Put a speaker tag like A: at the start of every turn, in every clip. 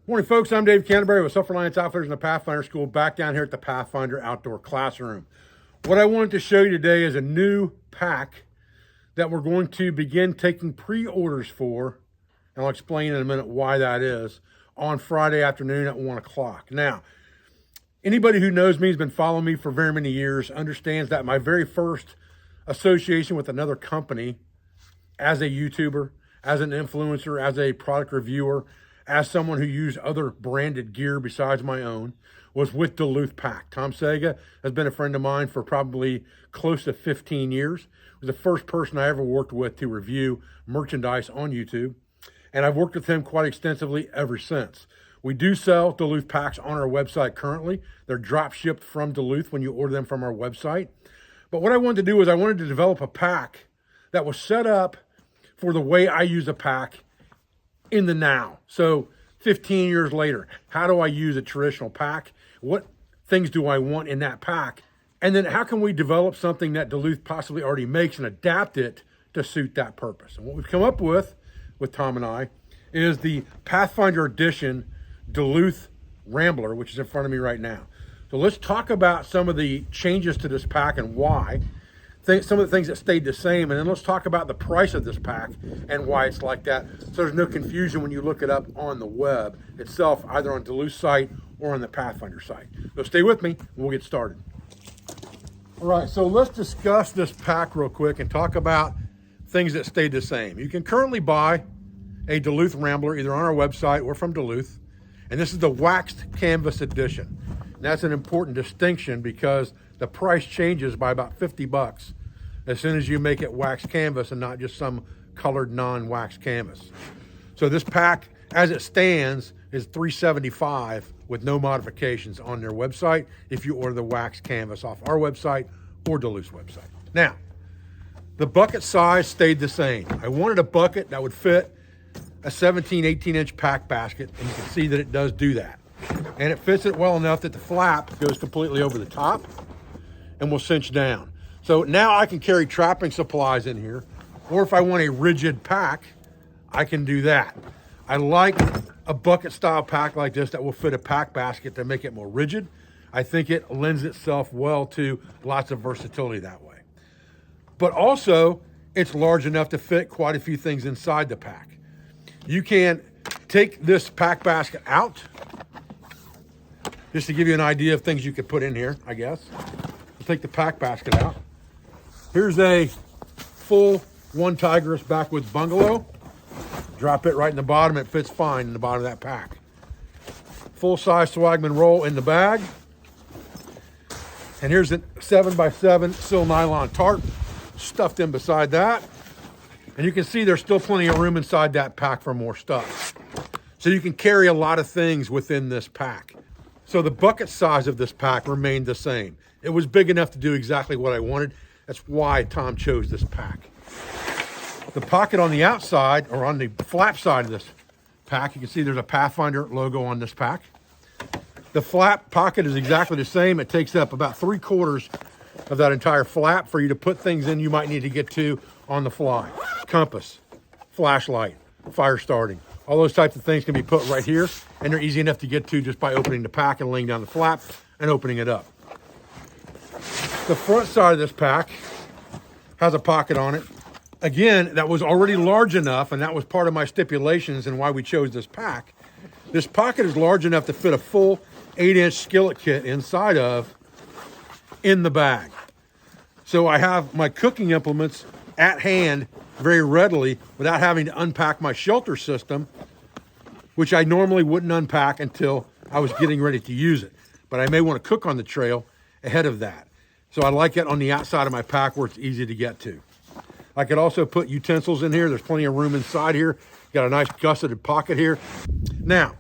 A: Morning, folks. I'm Dave Canterbury with Self-Reliance Outfitters in the Pathfinder School, back down here at the Pathfinder Outdoor Classroom. What I wanted to show you today is a new pack that we're going to begin taking pre-orders for, and I'll explain in a minute why that is, on Friday afternoon at 1 o'clock. Now, anybody who knows me, has been following me for very many years, understands that my very first association with another company as a YouTuber, as an influencer, as a product reviewer, as someone who used other branded gear besides my own, was with Duluth Pack. Tom Sega has been a friend of mine for probably close to 15 years. He was the first person I ever worked with to review merchandise on YouTube, and I've worked with him quite extensively ever since. We do sell Duluth packs on our website currently. They're drop shipped from Duluth when you order them from our website. But what I wanted to do is I wanted to develop a pack that was set up for the way I use a pack in the now. So 15 years later, how do I use a traditional pack? What things do I want in that pack? And then how can we develop something that Duluth possibly already makes and adapt it to suit that purpose? And what we've come up with Tom and I, is the Pathfinder Edition Duluth Rambler, which is in front of me right now. So let's talk about some of the changes to this pack and why. Some of the things that stayed the same, and then let's talk about the price of this pack and why it's like that, so there's no confusion when you look it up on the web itself, either on Duluth's site or on the Pathfinder site. So stay with me, and we'll get started. All right, so let's discuss this pack real quick and talk about things that stayed the same. You can currently buy a Duluth Rambler either on our website or from Duluth, and this is the waxed canvas edition. And that's an important distinction because the price changes by about 50 bucks as soon as you make it waxed canvas and not just some colored non-waxed canvas. So this pack, as it stands, is $375 with no modifications on their website if you order the waxed canvas off our website or Duluth's website. Now, the bucket size stayed the same. I wanted a bucket that would fit a 17, 18-inch pack basket, and you can see that it does do that. And it fits it well enough that the flap goes completely over the top and will cinch down. So now I can carry trapping supplies in here, or if I want a rigid pack, I can do that. I like a bucket style pack like this that will fit a pack basket to make it more rigid. I think it lends itself well to lots of versatility that way. But also, it's large enough to fit quite a few things inside the pack. You can take this pack basket out, just to give you an idea of things you could put in here, I guess. We'll take the pack basket out. Here's a full one Tigress backwoods bungalow. Drop it right in the bottom. It fits fine in the bottom of that pack. Full-size Swagman roll in the bag. And here's a 7x7 sil nylon tarp stuffed in beside that. And you can see there's still plenty of room inside that pack for more stuff. So you can carry a lot of things within this pack. So the bucket size of this pack remained the same. It was big enough to do exactly what I wanted. That's why Tom chose this pack. The pocket on the outside, or on the flap side of this pack, you can see there's a Pathfinder logo on this pack. The flap pocket is exactly the same. It takes up about 3/4 of that entire flap for you to put things in you might need to get to on the fly. Compass, flashlight, fire starting. All those types of things can be put right here, and they're easy enough to get to just by opening the pack and laying down the flap and opening it up. The front side of this pack has a pocket on it. Again, that was already large enough, and that was part of my stipulations and why we chose this pack. This pocket is large enough to fit a full 8-inch skillet kit inside of in the bag. So I have my cooking implements at hand very readily without having to unpack my shelter system, which I normally wouldn't unpack until I was getting ready to use it. But I may want to cook on the trail ahead of that. So I like it on the outside of my pack where it's easy to get to. I could also put utensils in here. There's plenty of room inside here. Got a nice gusseted pocket here. Now,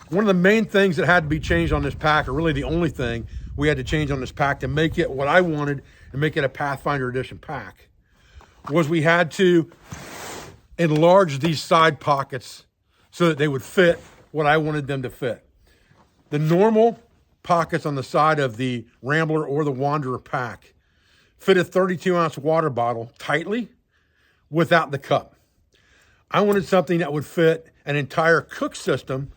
A: one of the main things that had to be changed on this pack, or really the only thing we had to change on this pack to make it what I wanted and make it a Pathfinder Edition pack, was we had to enlarge these side pockets so that they would fit what I wanted them to fit. The normal pockets on the side of the Rambler or the Wanderer pack fit a 32-ounce water bottle tightly without the cup. I wanted something that would fit an entire cook system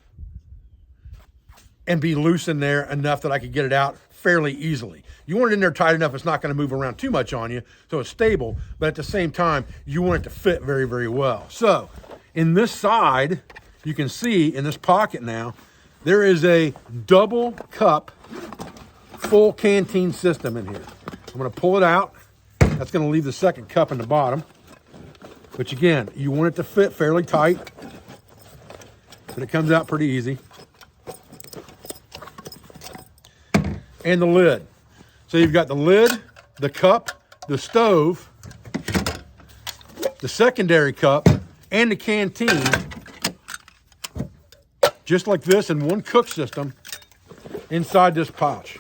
A: and be loose in there enough that I could get it out fairly easily. You want it in there tight enough it's not going to move around too much on you, so it's stable, but at the same time, you want it to fit very, very well. So in this side, you can see in this pocket now, there is a double cup full canteen system in here. I'm going to pull it out. That's going to leave the second cup in the bottom. Which again, you want it to fit fairly tight, but it comes out pretty easy. And the lid. So you've got the lid, the cup, the stove, the secondary cup, and the canteen, just like this in one cook system inside this pouch.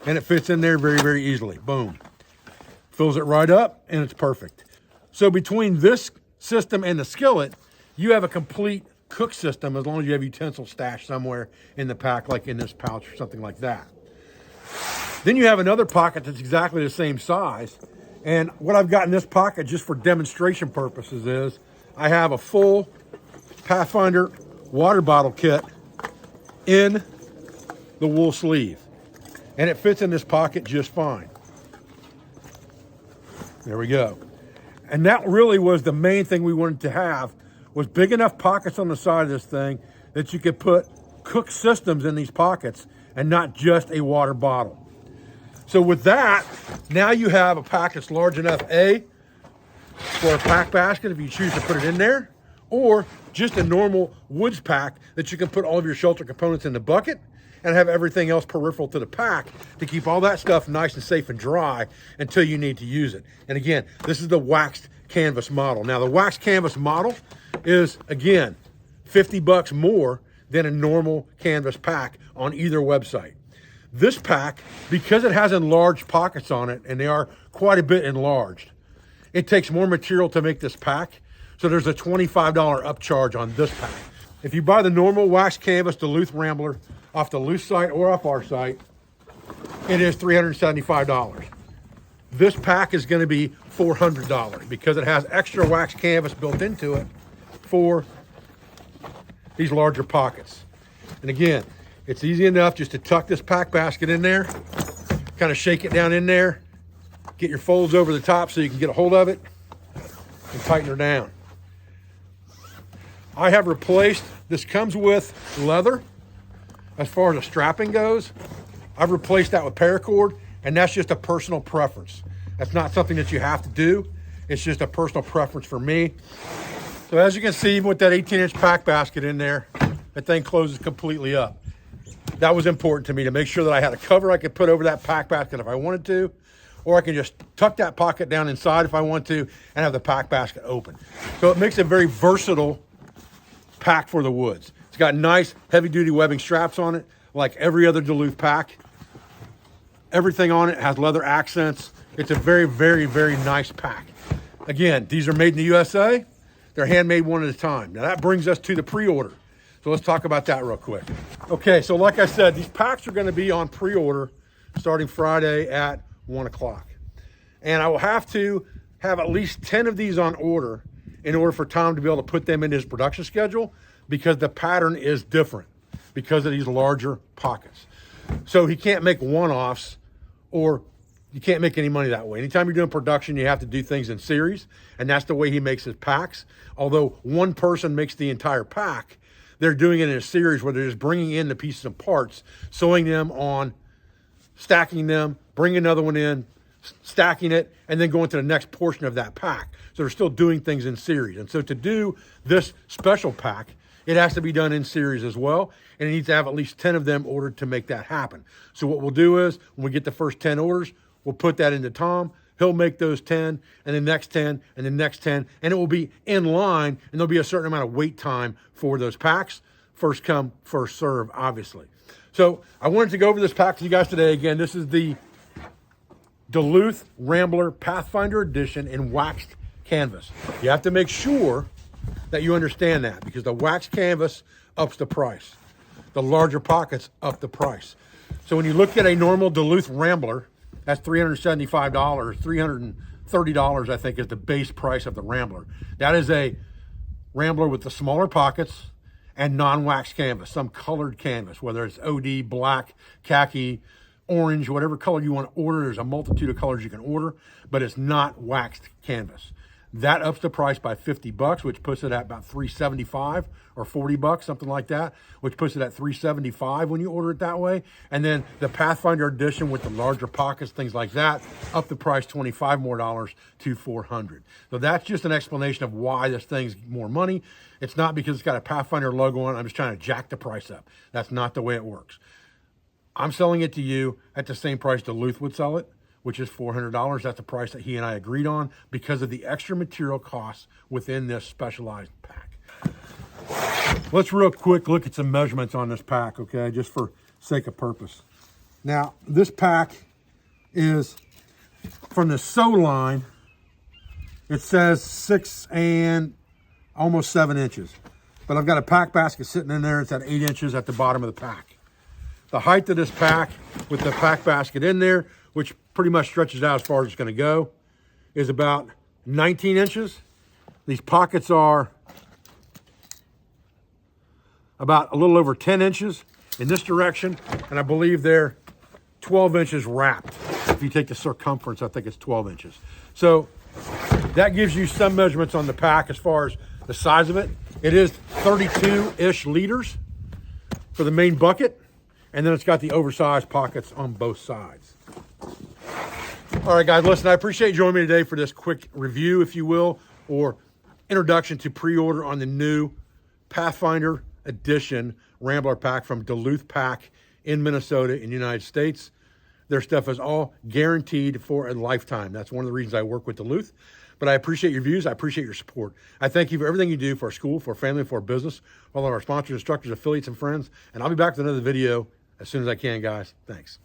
A: And it fits in there very, very easily. Boom. Fills it right up, and it's perfect. So between this system and the skillet, you have a complete cook system as long as you have utensils stashed somewhere in the pack, like in this pouch or something like that. Then you have another pocket that's exactly the same size. And what I've got in this pocket, just for demonstration purposes, is I have a full Pathfinder water bottle kit in the wool sleeve. And it fits in this pocket just fine. There we go. And that really was the main thing we wanted to have, was big enough pockets on the side of this thing that you could put cook systems in these pockets and not just a water bottle. So with that, now you have a pack that's large enough, A, for a pack basket if you choose to put it in there, or just a normal woods pack that you can put all of your shelter components in the bucket and have everything else peripheral to the pack to keep all that stuff nice and safe and dry until you need to use it. And again, this is the waxed canvas model. Now the waxed canvas model is, again, $50 more than a normal canvas pack on either website. This pack, because it has enlarged pockets on it, and they are quite a bit enlarged, it takes more material to make this pack, so there's a $25 upcharge on this pack. If you buy the normal waxed canvas Duluth Rambler off the Duluth site or off our site, it is $375. This pack is going to be $400 because it has extra waxed canvas built into it for these larger pockets. And again, it's easy enough just to tuck this pack basket in there, kind of shake it down in there, get your folds over the top so you can get a hold of it, and tighten her down. I have replaced, this comes with leather as far as the strapping goes. I've replaced that with paracord, and that's just a personal preference. That's not something that you have to do. It's just a personal preference for me. So as you can see, even with that 18-inch pack basket in there, that thing closes completely up. That was important to me, to make sure that I had a cover I could put over that pack basket if I wanted to, or I can just tuck that pocket down inside if I want to and have the pack basket open. So it makes a very versatile pack for the woods. It's got nice heavy-duty webbing straps on it, like every other Duluth pack. Everything on it has leather accents. It's a very, very, very nice pack. Again, these are made in the USA. They're handmade one at a time. Now that brings us to the pre-order. So let's talk about that real quick. Okay, so like I said, these packs are going to be on pre-order starting Friday at 1 o'clock. And I will have to have at least 10 of these on order in order for Tom to be able to put them in his production schedule, because the pattern is different because of these larger pockets. So he can't make one-offs, or you can't make any money that way. Anytime you're doing production, you have to do things in series, and that's the way he makes his packs. Although one person makes the entire pack, they're doing it in a series where they're just bringing in the pieces and parts, sewing them on, stacking them, bringing another one in, stacking it, and then going to the next portion of that pack. So they're still doing things in series. And so to do this special pack, it has to be done in series as well, and it needs to have at least 10 of them ordered to make that happen. So what we'll do is, when we get the first 10 orders, we'll put that into Tom. He'll make those 10, and the next 10, and the next 10, and it will be in line, and there'll be a certain amount of wait time for those packs. First come, first serve, obviously. So I wanted to go over this pack with you guys today. Again, this is the Duluth Rambler Pathfinder Edition in waxed canvas. You have to make sure that you understand that, because the waxed canvas ups the price. The larger pockets up the price. So when you look at a normal Duluth Rambler, that's $375, $330, I think, is the base price of the Rambler. That is a Rambler with the smaller pockets and non-wax canvas, some colored canvas, whether it's OD, black, khaki, orange, whatever color you want to order. There's a multitude of colors you can order, but it's not waxed canvas. That ups the price by $50, which puts it at about $375, or $40, something like that, which puts it at $375 when you order it that way. And then the Pathfinder edition with the larger pockets, things like that, up the price $25 more to $400. So that's just an explanation of why this thing's more money. It's not because it's got a Pathfinder logo on it. I'm just trying to jack the price up. That's not the way it works. I'm selling it to you at the same price Duluth would sell it, which is $400. That's the price that he and I agreed on because of the extra material costs within this specialized pack. Let's real quick look at some measurements on this pack, okay, just for sake of purpose. Now, this pack is from the sew line. It says 6 and almost 7 inches, but I've got a pack basket sitting in there. It's at 8 inches at the bottom of the pack. The height of this pack with the pack basket in there, which pretty much stretches out as far as it's going to go, is about 19 inches. These pockets are about a little over 10 inches in this direction, and I believe they're 12 inches wrapped. If you take the circumference, I think it's 12 inches. So that gives you some measurements on the pack as far as the size of it. It is 32-ish liters for the main bucket, and then it's got the oversized pockets on both sides. All right, guys, listen, I appreciate you joining me today for this quick review, if you will, or introduction to pre-order on the new Pathfinder Edition Rambler pack from Duluth Pack in Minnesota in the United States. Their stuff is all guaranteed for a lifetime. That's one of the reasons I work with Duluth. But I appreciate your views. I appreciate your support. I thank you for everything you do for our school, for our family, for our business, all of our sponsors, instructors, affiliates, and friends. And I'll be back with another video as soon as I can, guys. Thanks.